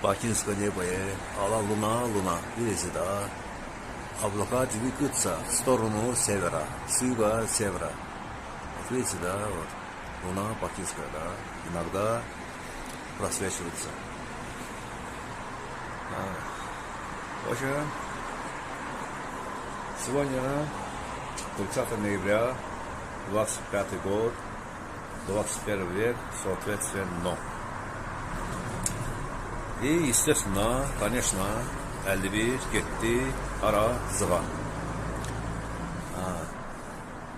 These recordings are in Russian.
бакинское небо, луна, видите, да? Облака двигаются в сторону севера, с юга севера. Вот видите, да, вот луна бакинская, да, иногда просвечивается. В общем, сегодня 30 ноября, 25 год, 21 век, соответственно. И, естественно, конечно, 51 gitti ara звон.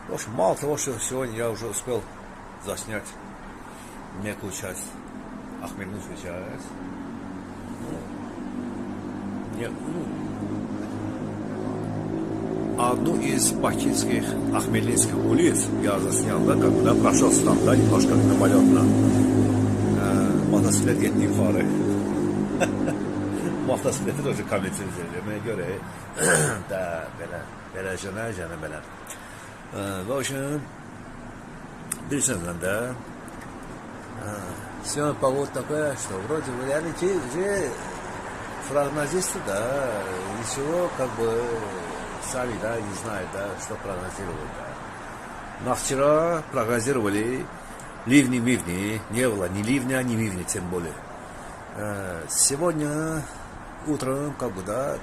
В общем, мало того, что сегодня я уже успел заснять некую часть Ахмельницкую часть. Одну из бакинских Ахмельницких улиц я заснял, да, когда прошелся там, да, немножко мимолетно. Motosikletli yukarı. Motosikletli de kabiliyetsizdir. Demeye göre da belə jana belə. В общем, действительно, сегодня погода такая, что вроде бы реально же прогнозисты, да, ничего как бы сами, да, не знают, да, что прогнозировать, да. Но вчера прогнозировали ливни, не было ни ливня, ни мивни, тем более. Сегодня утром, как бы, да,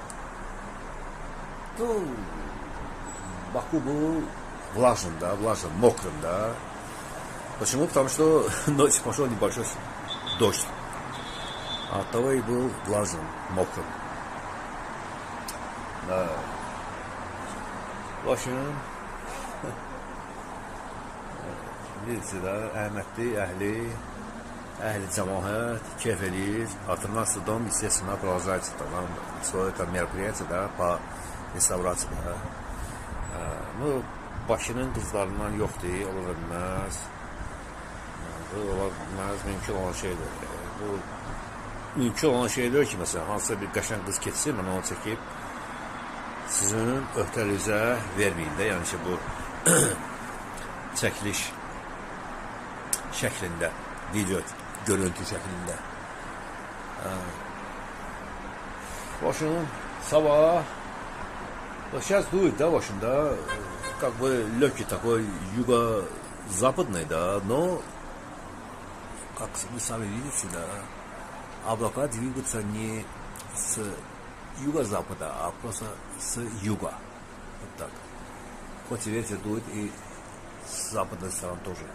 ну, Баку был влажным, мокрым, да. Почему? Потому что ночью пошел небольшой дождь. Оттого и был влажным, мокрым. Да. В общем, видите, да, əməkli, əhli cəmaət keyf edir. От 13 дом, естественно, продолжается там свое это мероприятие, да, по реставрации, да. Ну, Bakının qızlarından yoxdur, ola bilməz. Bu ola bilməz, mümkün olan şeydir. Bu mümkün olan şeydir ki, məsələn, hansısa bir qəşəng qız keçsin, mən onu çəkib sizin öhdəliyinizə verməyin də, yəni ki, bu çəkiliş şəklində, video görüntü şəklində. В общем, sabah, сейчас дует, да, в общем, да, как бы легкий такой юго-западный, да, но, как вы сами видите, да, облака двигаются не с юго-запада, а просто с юга. Вот так. Хоть ветер дует и с западной стороны тоже.